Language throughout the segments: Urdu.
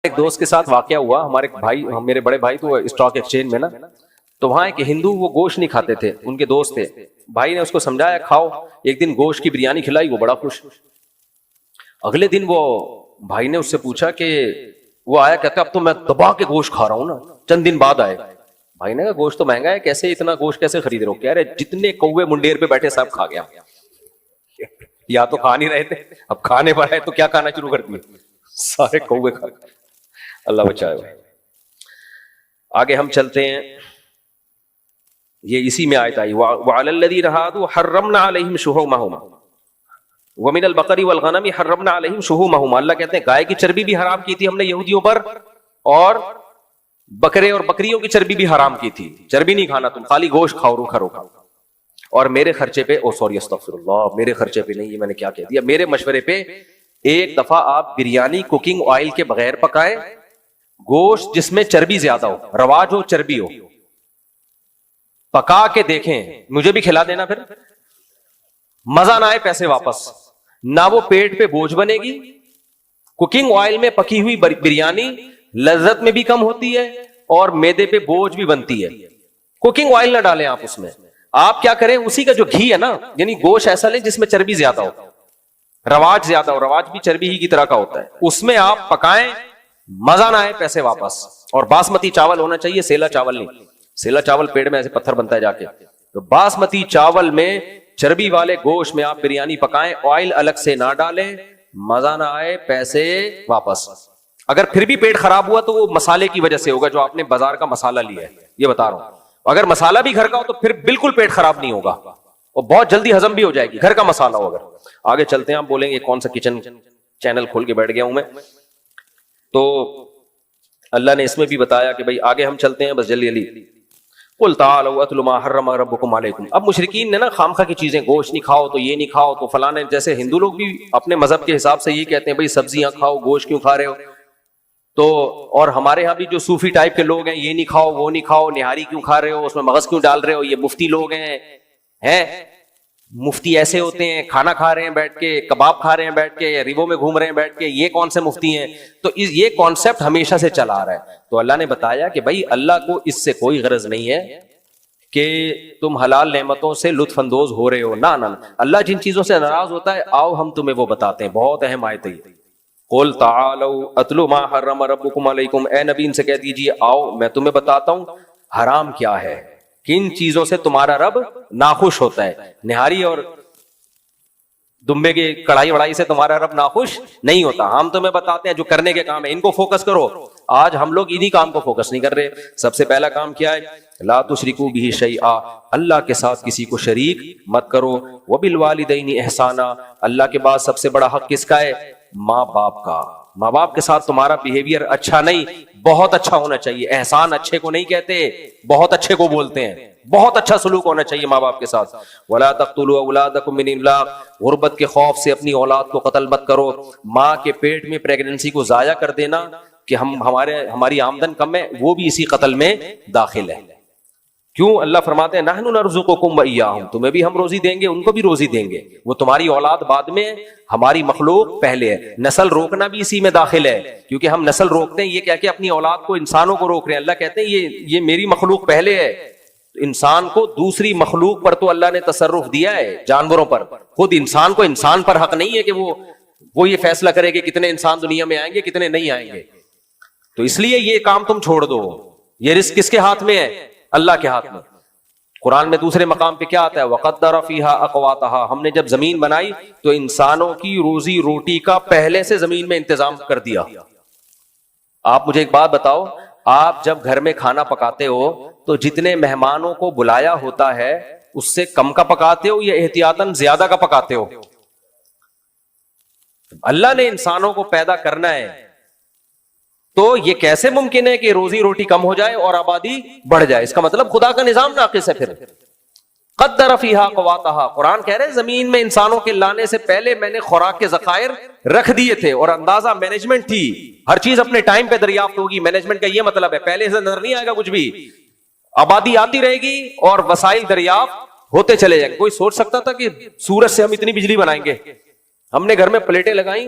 ایک دوست کے ساتھ واقعہ ہوا. ہمارے بھائی, میرے بڑے بھائی تو اسٹاک ایکسچینج میں نا, تو وہاں ایک ہندو, وہ گوشت نہیں کھاتے تھے, ان کے دوست تھے. بھائی نے اس کو سمجھایا کھاؤ, ایک دن گوشت کی بریانی کھلائی, وہ بڑا خوش. اگلے دن وہ بھائی نے اس سے پوچھا کہ وہ آیا, کہتا اب تو میں دبا کے گوشت کھا رہا ہوں نا. چند دن بعد آئے. بھائی نے کہا گوشت تو مہنگا ہے, کیسے اتنا گوشت کیسے خرید رہے ہو؟ کہہ رہے جتنے کوے منڈیر پہ بیٹھے سب کھا گیا. یا تو کھا نہیں رہے تھے, اب کھانے پر آئے تو کیا کھانا شروع کر دیے, سارے کوے کھا. اللہ بچائے. آگے ہم چلتے ہیں, یہ اسی میں آیت آئی وعلی الذین ہادوا حرمنا علیہم شحومہم ومن البقر والغنم حرمنا علیہم شحومہم. اللہ کہتے ہیں گائے کی چربی بھی حرام کی تھی ہم نے یہودیوں پر, اور بکرے اور بکریوں کی چربی بھی حرام کی تھی. چربی نہیں کھانا تم, خالی گوشت کھاؤ, روکھا روکھا. اور میرے خرچے پہ, استغفر اللہ, میرے خرچے پہ نہیں, یہ میں نے کیا کہہ دیا, میرے مشورے پہ ایک دفعہ آپ بریانی کوکنگ آئل کے بغیر پکائیں, گوشت جس میں چربی زیادہ ہو, رواج ہو, چربی ہو, پکا کے دیکھیں, مجھے بھی کھلا دینا. پھر مزہ نہ آئے پیسے واپس, نہ وہ پیٹ پہ بوجھ بنے گی. کوکنگ آئل میں پکی ہوئی بریانی لذت میں بھی کم ہوتی ہے اور میدے پہ بوجھ بھی بنتی ہے. کوکنگ آئل نہ ڈالیں آپ اس میں. آپ کیا کریں, اسی کا جو گھی ہے نا, یعنی گوشت ایسا لیں جس میں چربی زیادہ ہو, رواج زیادہ ہو, رواج بھی چربی ہی کی طرح کا ہوتا ہے, اس میں آپ پکائیں, مزہ نہ آئے پیسے واپس. اور باسمتی چاول ہونا چاہیے, سیلا چاول نہیں. سیلا چاول پیڑ میں ایسے پتھر بنتا ہے جا کے. تو باسمتی چاول میں چربی والے گوشت میں آپ بریانی پکائیں, آئل الگ سے نہ ڈالیں, مزہ نہ آئے پیسے واپس. اگر پھر بھی پیٹ خراب ہوا تو وہ مسالے کی وجہ سے ہوگا, جو آپ نے بازار کا مسالہ لیا ہے, یہ بتا رہا ہوں. اگر مسالہ بھی گھر کا ہو تو پھر بالکل پیٹ خراب نہیں ہوگا, اور بہت جلدی ہضم بھی ہو جائے گی, گھر کا مسالہ ہو. اگر آگے چلتے ہیں, آپ بولیں گے کون سا کچن چینل کھول کے بیٹھ گیا ہوں میں, تو اللہ نے اس میں بھی بتایا کہ بھائی آگے ہم چلتے ہیں, بس جلدی جلدی. قل تعالوا اتل ما حرم ربکم علیکم. اب مشرکین نے نا خامخواہ کی چیزیں, گوشت نہیں کھاؤ تو یہ نہیں کھاؤ تو فلاں, جیسے ہندو لوگ بھی اپنے مذہب کے حساب سے یہ کہتے ہیں بھائی سبزیاں کھاؤ, گوشت کیوں کھا رہے ہو. تو اور ہمارے ہاں بھی جو صوفی ٹائپ کے لوگ ہیں, یہ نہیں کھاؤ وہ نہیں کھاؤ, نہاری کیوں کھا رہے ہو, اس میں مغز کیوں ڈال رہے ہو. یہ مفتی لوگ ہیں مفتی ایسے ہوتے ہیں, کھانا کھا رہے ہیں بیٹھ کے, کباب کھا رہے ہیں بیٹھ کے, ریبوں میں گھوم رہے ہیں بیٹھ کے, یہ کون سے مفتی ہیں. تو یہ کانسیپٹ ہمیشہ سے چلا آ رہا ہے. تو اللہ نے بتایا کہ بھائی اللہ کو اس سے کوئی غرض نہیں ہے کہ تم حلال نعمتوں سے لطف اندوز ہو رہے ہو, نہ. اللہ جن چیزوں سے ناراض ہوتا ہے, آؤ ہم تمہیں وہ بتاتے ہیں. بہت اہم آیت ہے. قل تعالوا اتل ما حرم ربکم علیکم. اے نبی ان سے کہہ دیجیے آؤ میں تمہیں بتاتا ہوں حرام کیا ہے, کن چیزوں سے تمہارا رب ناخوش ہوتا ہے. نہاری اور دمبے کی کڑھائی وڑائی سے تمہارا رب ناخوش نہیں ہوتا. ہم تمہیں بتاتے ہیں جو کرنے کے کام ہے, ان کو فوکس کرو. آج ہم لوگ انہی کام کو فوکس نہیں کر رہے. سب سے پہلا کام کیا ہے, لا تشرکوا بہ شیئا, اللہ کے ساتھ کسی کو شریک مت کرو. وبالوالدین احسانا, اللہ کے بعد سب سے بڑا حق کس کا ہے, ماں باپ کا. ماں باپ کے ساتھ تمہارا بیہیویئر اچھا نہیں, بہت اچھا ہونا چاہیے. احسان اچھے کو نہیں کہتے, بہت اچھے کو بولتے ہیں. بہت اچھا سلوک ہونا چاہیے ماں باپ کے ساتھ. ولا تقتلوا اولادکم من املاق, غربت کے خوف سے اپنی اولاد کو قتل مت کرو. ماں کے پیٹ میں پریگننسی کو ضائع کر دینا کہ ہماری آمدن کم ہے, وہ بھی اسی قتل میں داخل ہے. کیوں؟ اللہ فرماتے ہیں نحن نرزقکم وإیاہم, تمہیں بھی ہم روزی دیں گے, ان کو بھی روزی دیں گے. وہ تمہاری اولاد بعد میں, ہماری مخلوق پہلے ہے. نسل روکنا بھی اسی میں داخل ہے, کیونکہ ہم نسل روکتے ہیں یہ کہہ کے اپنی اولاد کو, انسانوں کو روک رہے ہیں. اللہ کہتے ہیں یہ میری مخلوق پہلے ہے. انسان کو دوسری مخلوق پر تو اللہ نے تصرف دیا ہے, جانوروں پر. خود انسان کو انسان پر حق نہیں ہے کہ وہ یہ فیصلہ کرے کہ کتنے انسان دنیا میں آئیں گے کتنے نہیں آئیں گے. تو اس لیے یہ کام تم چھوڑ دو. یہ رزق کس کے ہاتھ میں ہے, اللہ کے ہاتھ میں. قرآن میں دوسرے مقام پہ کیا آتا ہے, وَقَدَّرَ فِيهَا أَقْوَاتَهَا, ہم نے جب زمین بنائی تو انسانوں کی روزی روٹی کا پہلے سے زمین میں انتظام کر دیا. آپ مجھے ایک بات بتاؤ, آپ جب گھر میں کھانا پکاتے ہو تو جتنے مہمانوں کو بلایا ہوتا ہے اس سے کم کا پکاتے ہو یا احتیاطاً زیادہ کا پکاتے ہو؟ اللہ نے انسانوں کو پیدا کرنا ہے تو یہ کیسے ممکن ہے کہ روزی روٹی کم ہو جائے اور آبادی بڑھ جائے؟ اس کا مطلب خدا کا نظام ناقص ہے. پھر قدر فیہا قواتہا, قرآن کہہ رہے زمین میں انسانوں کے لانے سے پہلے میں نے خوراک کے ذخائر رکھ دیے تھے, اور اندازہ مینجمنٹ تھی. ہر چیز اپنے ٹائم پہ دریافت ہوگی. مینجمنٹ کا یہ مطلب ہے پہلے سے نظر نہیں آئے گا کچھ بھی, آبادی آتی رہے گی اور وسائل دریافت ہوتے چلے جائیں گے. کوئی سوچ سکتا تھا کہ سورج سے ہم اتنی بجلی بنائیں گے؟ ہم نے گھر میں پلیٹیں لگائیں,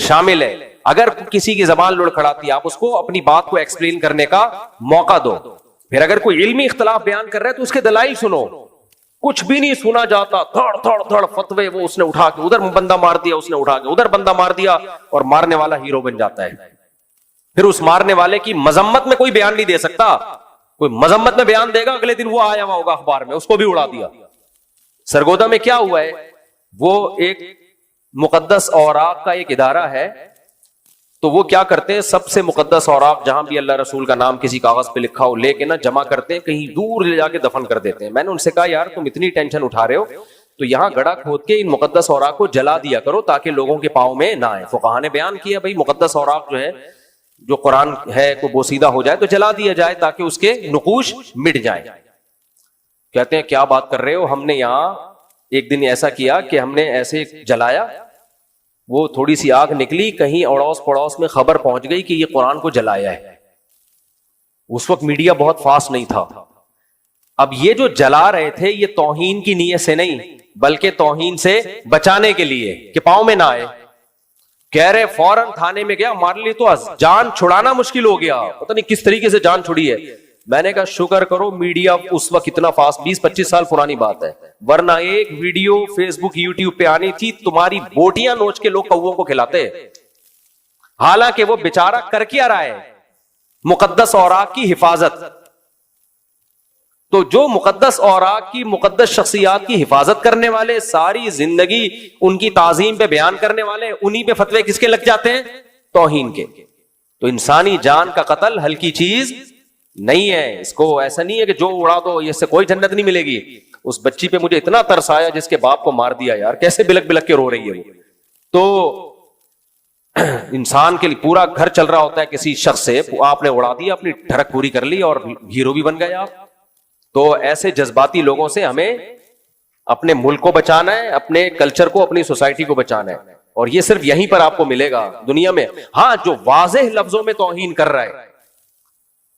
شامل ہے. اگر کسی کی زبان لڑکھڑاتی ہے آپ اس کو اپنی بات کو ایکسپلین کرنے کا موقع دو. پھر اگر کوئی علمی اختلاف بیان کر رہا ہے تو اس کے دلائل سنو. کچھ بھی نہیں سنا جاتا, تھڑ تھڑ فتوے, وہ اس نے اٹھا کے ادھر بندہ مار دیا, اس نے اٹھا کے ادھر بندہ مار دیا, اور مارنے والا ہیرو بن جاتا ہے. پھر اس مارنے والے کی مذمت میں کوئی بیان نہیں دے سکتا. کوئی مذمت میں بیان دے گا, اگلے دن وہ آیا ہوا ہوگا اخبار میں, اس کو بھی اڑا دیا. سرگودا میں کیا ہوا ہے, وہ ایک مقدس اوراق کا ایک ادارہ ہے, تو وہ کیا کرتے ہیں, سب سے مقدس اوراق جہاں بھی اللہ رسول کا نام کسی کاغذ پہ لکھا ہو لے کے نا جمع کرتے ہیں, کہیں دور لے جا کے دفن کر دیتے ہیں. میں نے ان سے کہا یار تم اتنی ٹینشن اٹھا رہے ہو تو یہاں گڑھا کھود کے ان مقدس اوراق کو جلا دیا کرو تاکہ لوگوں کے پاؤں میں نہ آئے. فقہاء نے بیان کیا بھائی مقدس اوراق جو ہے, جو قرآن ہے کو بوسیدہ ہو جائے تو جلا دیا جائے تاکہ اس کے نقوش مٹ جائیں. کہتے ہیں کیا بات کر رہے ہو, ہم نے یہاں ایک دن ایسا کیا کہ ہم نے ایسے جلایا, وہ تھوڑی سی آگ نکلی, کہیں اڑوس پڑوس میں خبر پہنچ گئی کہ یہ قرآن کو جلایا ہے. اس وقت میڈیا بہت فاسٹ نہیں تھا. اب یہ جو جلا رہے تھے یہ توہین کی نیت سے نہیں بلکہ توہین سے بچانے کے لیے کہ پاؤں میں نہ آئے. کہہ رہے فوراً تھانے میں گیا, ہمارے لیے تو جان چھڑانا مشکل ہو گیا, پتہ نہیں کس طریقے سے جان چھڑی ہے. میں نے کہا شکر کرو میڈیا اس وقت اتنا فاسٹ, 20-25 سال پرانی بات ہے, ورنہ ایک ویڈیو فیس بک یوٹیوب پہ آنی تھی تمہاری بوٹیاں نوچ کے لوگ کووں کو کھلاتے. حالانکہ وہ بیچارہ کر کیا رہا ہے, مقدس اوراق کی حفاظت. تو جو مقدس اوراق کی مقدس شخصیات کی حفاظت کرنے والے, ساری زندگی ان کی تعظیم پہ بیان کرنے والے, انہی پہ فتوے کس کے لگ جاتے ہیں, توہین کے. تو انسانی جان کا قتل ہلکی چیز نہیں ہے. اس کو ایسا نہیں ہے کہ جو اڑا دو اس سے کوئی جنت نہیں ملے گی. اس بچی پہ مجھے اتنا ترس آیا جس کے باپ کو مار دیا یار, کیسے بلک بلک کے رو رہی ہے وہ. تو انسان کے لیے پورا گھر چل رہا ہوتا ہے کسی شخص سے, آپ نے اڑا دیا, اپنی ٹھڑک پوری کر لی اور ہیرو بھی بن گئے آپ. تو ایسے جذباتی لوگوں سے ہمیں اپنے ملک کو بچانا ہے, اپنے کلچر کو, اپنی سوسائٹی کو بچانا ہے. اور یہ صرف یہیں پر آپ کو ملے گا دنیا میں. ہاں جو واضح لفظوں میں توہین کر رہا ہے,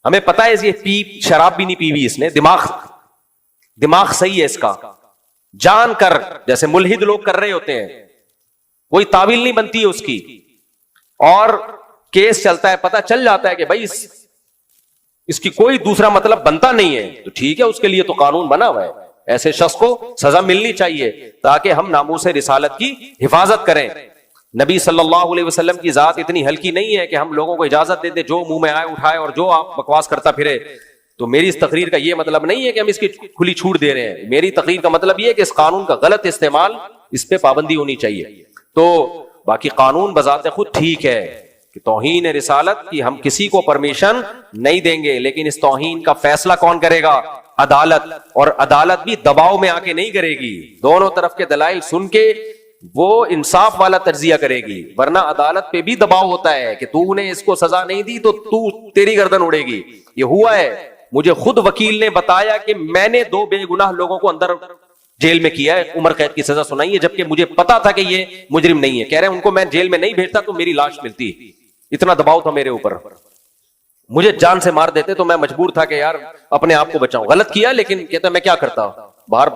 ہمیں پتا ہے یہ شراب بھی نہیں پی ہوئی اس نے, دماغ صحیح ہے اس کا, جان کر جیسے ملحد لوگ کر رہے ہوتے ہیں, کوئی تعویل نہیں بنتی ہے اس کی, اور کیس چلتا ہے, پتا چل جاتا ہے کہ بھائی اس کی کوئی دوسرا مطلب بنتا نہیں ہے, تو ٹھیک ہے, اس کے لیے تو قانون بنا ہوا ہے. ایسے شخص کو سزا ملنی چاہیے تاکہ ہم ناموس رسالت کی حفاظت کریں. نبی صلی اللہ علیہ وسلم کی ذات اتنی ہلکی نہیں ہے کہ ہم لوگوں کو اجازت دے دیں جو منہ میں آئے اٹھائے اور جو آپ بکواس کرتا پھرے. تو میری اس تقریر کا یہ مطلب نہیں ہے کہ ہم اس کی کھلی چھوٹ دے رہے ہیں. میری تقریر کا مطلب یہ ہے کہ اس قانون کا غلط استعمال, اس پہ پابندی ہونی چاہیے. تو باقی قانون بذات خود ٹھیک ہے کہ توہین رسالت کی ہم کسی کو پرمیشن نہیں دیں گے, لیکن اس توہین کا فیصلہ کون کرے گا, عدالت. اور عدالت بھی دباؤ میں آ کے نہیں کرے گی, دونوں طرف کے دلائل سن کے وہ انصاف والا تجزیہ کرے گی. ورنہ عدالت پہ بھی دباؤ ہوتا ہے کہ تو نے اس کو سزا نہیں دی تو تیری گردن اڑے گی. یہ ہوا ہے, مجھے خود وکیل نے بتایا کہ میں نے 2 بے گناہ لوگوں کو اندر جیل میں کیا ہے, عمر قید کی سزا سنائی ہے, جبکہ مجھے پتا تھا کہ یہ مجرم نہیں ہے. کہہ رہے ہیں ان کو میں جیل میں نہیں بھیجتا تو میری لاش ملتی, اتنا دباؤ تھا میرے اوپر, مجھے جان سے مار دیتے تو میں مجبور تھا کہ یار اپنے آپ کو بچاؤں. غلط کیا, لیکن کہتا میں کیا کرتا, باہر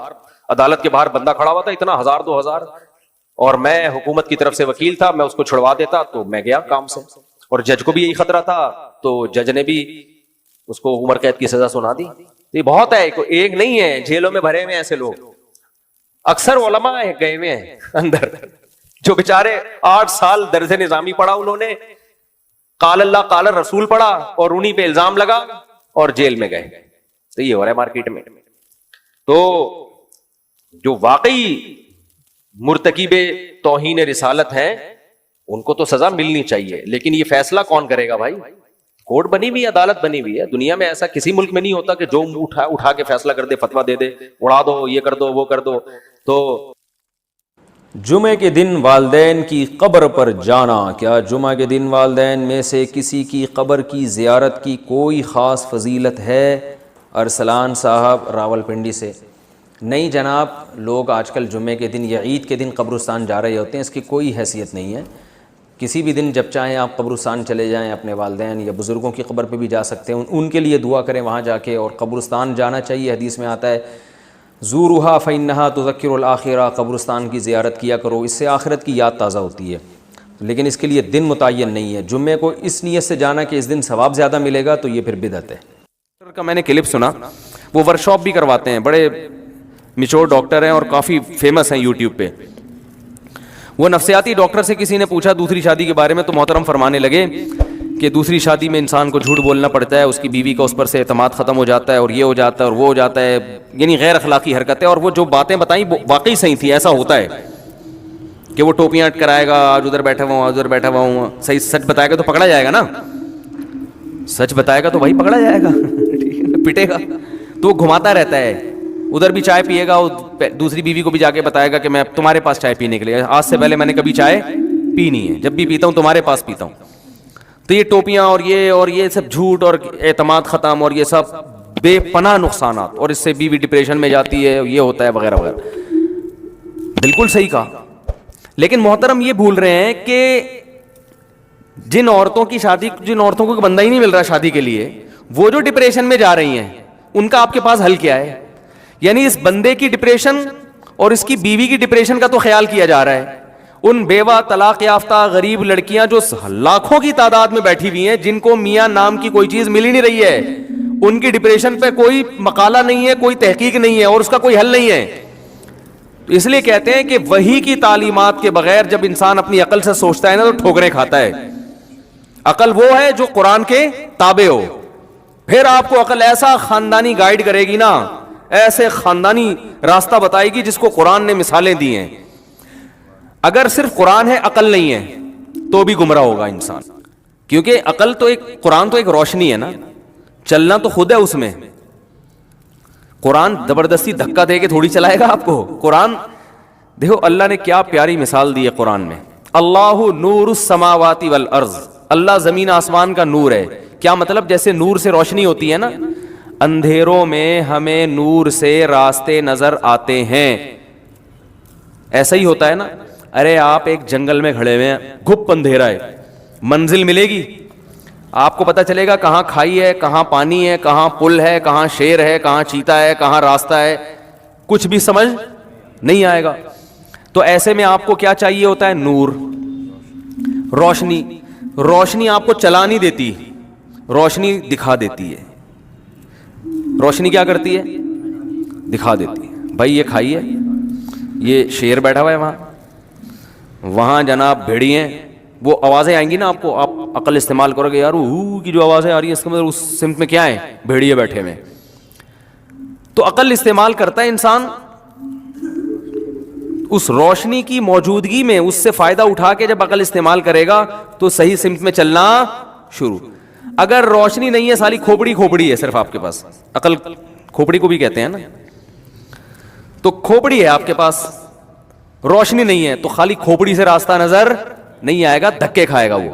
عدالت کے باہر بندہ کھڑا ہوا تھا, اتنا 1000-2000, اور میں حکومت کی طرف سے وکیل تھا, میں اس کو چھڑوا دیتا تو میں گیا کام سے. اور جج کو بھی یہی خطرہ تھا, تو جج نے بھی اس کو عمر قید کی سزا سنا دی. یہ بہت ہے, ایک نہیں ہے, جیلوں میں بھرے ہوئے ایسے لوگ. اکثر علماء گئے ہوئے ہیں اندر جو بیچارے 8 سال درس نظامی پڑھا, انہوں نے قال اللہ قال رسول پڑھا اور انہی پہ الزام لگا اور جیل میں گئے. تو یہ ہو رہا ہے مارکیٹ میں. تو جو واقعی مرتکب توہین رسالت ہیں ان کو تو سزا ملنی چاہیے, لیکن یہ فیصلہ کون کرے گا بھائی؟ کورٹ بنی ہوئی, عدالت بنی ہوئی ہے. دنیا میں ایسا کسی ملک میں نہیں ہوتا کہ جو اٹھا کے فیصلہ کر دے, فتویٰ دے دے, اڑا دو, یہ کر دو, وہ کر دو. تو جمعے کے دن والدین کی قبر پر جانا, کیا جمعہ کے دن والدین میں سے کسی کی قبر کی زیارت کی کوئی خاص فضیلت ہے؟ ارسلان صاحب راولپنڈی سے. نہیں جناب, لوگ آج کل جمعے کے دن یا عید کے دن قبرستان جا رہے ہوتے ہیں, اس کی کوئی حیثیت نہیں ہے. کسی بھی دن جب چاہیں آپ قبرستان چلے جائیں, اپنے والدین یا بزرگوں کی قبر پہ بھی جا سکتے ہیں, ان کے لیے دعا کریں وہاں جا کے. اور قبرستان جانا چاہیے, حدیث میں آتا ہے زورها فإنها تذکر الآخرہ, قبرستان کی زیارت کیا کرو, اس سے آخرت کی یاد تازہ ہوتی ہے. لیکن اس کے لیے دن متعین نہیں ہے. جمعے کو اس نیت سے جانا کہ اس دن ثواب زیادہ ملے گا تو یہ پھر بدعت ہے. کا میں نے کلپ سنا, وہ ورک شاپ بھی کرواتے ہیں, بڑے میچور ڈاکٹر ہیں اور کافی فیمس ہیں یوٹیوب پہ. وہ نفسیاتی ڈاکٹر سے کسی نے پوچھا دوسری شادی کے بارے میں, تو محترم فرمانے لگے کہ دوسری شادی میں انسان کو جھوٹ بولنا پڑتا ہے, اس کی بیوی کا اس پر سے اعتماد ختم ہو جاتا ہے, اور یہ ہو جاتا ہے اور وہ ہو جاتا ہے, یعنی غیر اخلاقی حرکتیں. اور وہ جو باتیں بتائیں واقعی صحیح تھی. ایسا ہوتا ہے کہ وہ ٹوپیاں کرائے گا, آج ادھر بیٹھا ہوا ہوں, آج ادھر بیٹھا ہوا ہوں. صحیح سچ بتائے گا تو پکڑا جائے گا نا, سچ بتائے گا تو وہی پکڑا جائے گا, پٹے گا. تو وہ گھماتا رہتا ہے, ادھر بھی چائے پیے گا, دوسری بیوی کو بھی جا کے بتائے گا کہ میں تمہارے پاس چائے پینے کے لیے, آج سے پہلے میں نے کبھی چائے پی نہیں ہے, جب بھی پیتا ہوں تمہارے پاس پیتا ہوں. تو یہ ٹوپیاں اور یہ سب جھوٹ اور اعتماد ختم اور یہ سب بے پناہ نقصانات, اور اس سے بیوی ڈپریشن میں جاتی ہے, یہ ہوتا ہے وغیرہ وغیرہ. بالکل صحیح کہا. لیکن محترم یہ بھول رہے ہیں کہ جن عورتوں کو بندہ ہی نہیں مل رہا شادی کے لیے, وہ جو ڈپریشن میں جا رہی ہیں, ان کا آپ کے پاس حل کیا ہے؟ یعنی اس بندے کی ڈپریشن اور اس کی بیوی کی ڈپریشن کا تو خیال کیا جا رہا ہے. ان بیوہ طلاق یافتہ غریب لڑکیاں جو لاکھوں کی تعداد میں بیٹھی ہوئی ہیں, جن کو میاں نام کی کوئی چیز مل ہی نہیں رہی ہے, ان کی ڈپریشن پہ کوئی مقالہ نہیں ہے, کوئی تحقیق نہیں ہے, اور اس کا کوئی حل نہیں ہے. اس لیے کہتے ہیں کہ وحی کی تعلیمات کے بغیر جب انسان اپنی عقل سے سوچتا ہے نا, تو ٹھوکریں کھاتا ہے. عقل وہ ہے جو قرآن کے تابع ہو. پھر آپ کو عقل ایسا خاندانی گائیڈ کرے گی نا, ایسے خاندانی راستہ بتائے گی جس کو قرآن نے مثالیں دی ہیں. اگر صرف قرآن ہے, عقل نہیں ہے, تو بھی گمراہ ہوگا انسان. کیونکہ عقل تو قرآن تو ایک روشنی ہے نا, چلنا تو خود ہے اس میں. قرآن زبردستی دھکا دے کے تھوڑی چلائے گا آپ کو. قرآن دیکھو اللہ نے کیا پیاری مثال دی ہے قرآن میں. اللہ نور السماوات والارض, اللہ زمین آسمان کا نور ہے. کیا مطلب؟ جیسے نور سے روشنی ہوتی ہے نا, اندھیروں میں ہمیں نور سے راستے نظر آتے ہیں, ایسا ہی ہوتا ہے نا. ارے آپ ایک جنگل میں کھڑے ہوئے ہیں, گھپ اندھیرا ہے, منزل ملے گی آپ کو؟ پتہ چلے گا کہاں کھائی ہے, کہاں پانی ہے, کہاں پل ہے, کہاں شیر ہے, کہاں چیتا ہے, کہاں راستہ ہے, کچھ بھی سمجھ نہیں آئے گا. تو ایسے میں آپ کو کیا چاہیے ہوتا ہے؟ نور, روشنی. روشنی آپ کو چلا نہیں دیتی, روشنی دکھا دیتی ہے. روشنی کیا کرتی ہے؟ دکھا دیتی ہے. بھائی یہ کھائیے, یہ شیر بیٹھا ہوا ہے وہاں جناب بھیڑی ہیں, وہ آوازیں آئیں گی نا آپ کو, آپ عقل استعمال کرو گے, یار وہ کی جو آوازیں آ رہی ہیں اس کے مطلب اس سمت میں کیا ہے؟ بھیڑیے بیٹھے ہوئے. تو عقل استعمال کرتا ہے انسان, اس روشنی کی موجودگی میں اس سے فائدہ اٹھا کے جب عقل استعمال کرے گا تو صحیح سمت میں چلنا شروع. اگر روشنی نہیں ہے, سالی کھوپڑی ہے صرف آپ کے پاس, عقل کھوپڑی کو بھی کہتے ہیں نا, تو کھوپڑی ہے آپ کے پاس, روشنی نہیں ہے, تو خالی کھوپڑی سے راستہ نظر نہیں آئے گا, دھکے کھائے گا وہ.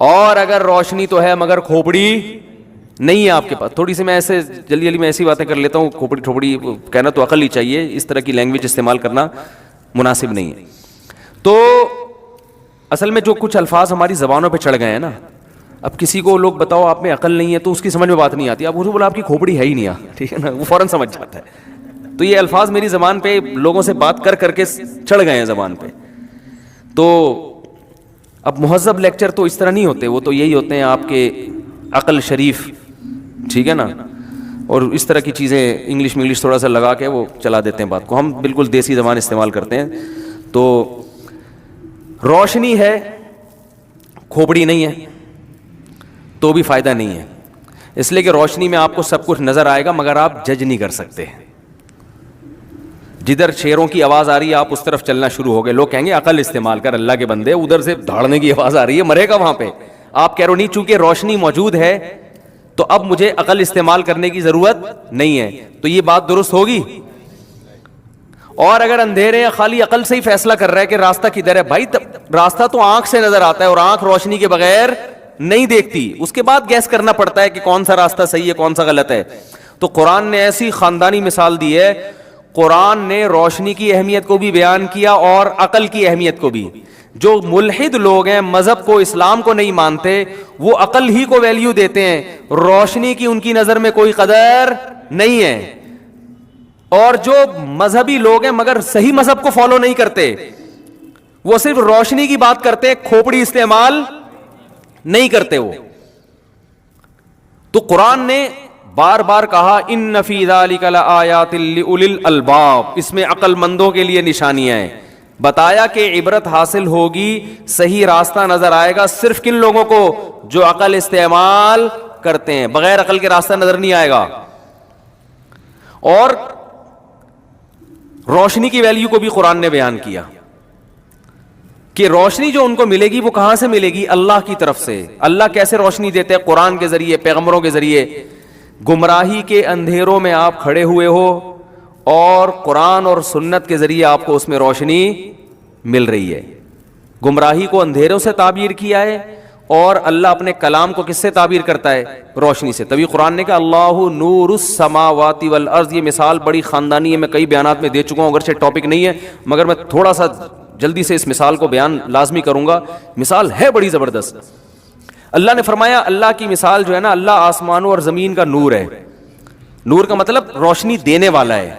اور اگر روشنی تو ہے مگر کھوپڑی نہیں ہے آپ کے پاس, تھوڑی سی میں ایسے جلدی میں ایسی باتیں کر لیتا ہوں, کھوپڑی کہنا تو عقل ہی چاہیے, اس طرح کی لینگویج استعمال کرنا مناسب نہیں ہے. تو اصل میں جو کچھ الفاظ ہماری زبانوں پہ چڑھ گئے ہیں نا, اب کسی کو لوگ بتاؤ آپ میں عقل نہیں ہے تو اس کی سمجھ میں بات نہیں آتی, آپ اسے بولا آپ کی کھوپڑی ہے ہی نہیں, ٹھیک ہے نا, وہ فوراً سمجھ جاتا ہے. تو یہ الفاظ میری زبان پہ لوگوں سے بات کر کے چڑھ گئے ہیں زبان پہ. تو اب مہذب لیکچر تو اس طرح نہیں ہوتے, وہ تو یہی ہوتے ہیں آپ کے عقل شریف, ٹھیک ہے نا, اور اس طرح کی چیزیں انگلش تھوڑا سا لگا کے وہ چلا دیتے ہیں بات کو. ہم بالکل دیسی زبان استعمال کرتے ہیں. تو روشنی ہے, کھوپڑی نہیں ہے, تو بھی فائدہ نہیں ہے, اس لیے کہ روشنی میں آپ کو سب کچھ نظر آئے گا مگر آپ جج نہیں کر سکتے. جدھر شیروں کی آواز آ رہی ہے آپ اس طرف چلنا شروع ہو گئے, لوگ کہیں گے عقل استعمال کر, اللہ کے بندے ادھر سے دھاڑنے کی آواز آ رہی ہے, مرے گا وہاں پہ. آپ کہہ رہے ہو نہیں, چونکہ روشنی موجود ہے تو اب مجھے عقل استعمال کرنے کی ضرورت نہیں ہے, تو یہ بات درست ہوگی. اور اگر اندھیرے ہیں, خالی عقل سے ہی فیصلہ کر رہا ہے کہ راستہ کدھر ہے, بھائی راستہ تو آنکھ سے نظر آتا ہے, اور آنکھ روشنی کے بغیر نہیں دیکھتی, اس کے بعد گیس کرنا پڑتا ہے کہ کون سا راستہ صحیح ہے کون سا غلط ہے. تو قرآن نے ایسی خاندانی مثال دی ہے, قرآن نے روشنی کی اہمیت کو بھی بیان کیا اور عقل کی اہمیت کو بھی. جو ملحد لوگ ہیں, مذہب کو اسلام کو نہیں مانتے, وہ عقل ہی کو ویلیو دیتے ہیں, روشنی کی ان کی نظر میں کوئی قدر نہیں ہے. اور جو مذہبی لوگ ہیں مگر صحیح مذہب کو فالو نہیں کرتے, وہ صرف روشنی کی بات کرتے ہیں, کھوپڑی استعمال نہیں کرتے وہ. تو قرآن نے بار بار کہا ان فی ذلک لآیات لأولی الالباب, اس میں عقل مندوں کے لیے نشانیاں ہیں. بتایا کہ عبرت حاصل ہوگی, صحیح راستہ نظر آئے گا صرف کن لوگوں کو, جو عقل استعمال کرتے ہیں. بغیر عقل کے راستہ نظر نہیں آئے گا. اور روشنی کی ویلیو کو بھی قرآن نے بیان کیا کہ روشنی جو ان کو ملے گی وہ کہاں سے ملے گی, اللہ کی طرف سے. اللہ کیسے روشنی دیتے ہیں؟ قرآن کے ذریعے, پیغمبروں کے ذریعے. گمراہی کے اندھیروں میں آپ کھڑے ہوئے ہو اور قرآن اور سنت کے ذریعے آپ کو اس میں روشنی مل رہی ہے. گمراہی کو اندھیروں سے تعبیر کیا ہے, اور اللہ اپنے کلام کو کس سے تعبیر کرتا ہے؟ روشنی سے. تبھی قرآن نے کہا اللہ نور السماوات والارض. یہ مثال بڑی خاندانی ہے, میں کئی بیانات میں دے چکا ہوں, اگرچہ ٹاپک نہیں ہے, مگر میں تھوڑا سا جلدی سے اس مثال کو بیان لازمی کروں گا. مثال ہے بڑی زبردست. اللہ نے فرمایا اللہ کی مثال جو ہے نا, اللہ آسمانوں اور زمین کا نور ہے. نور کا مطلب روشنی دینے والا ہے.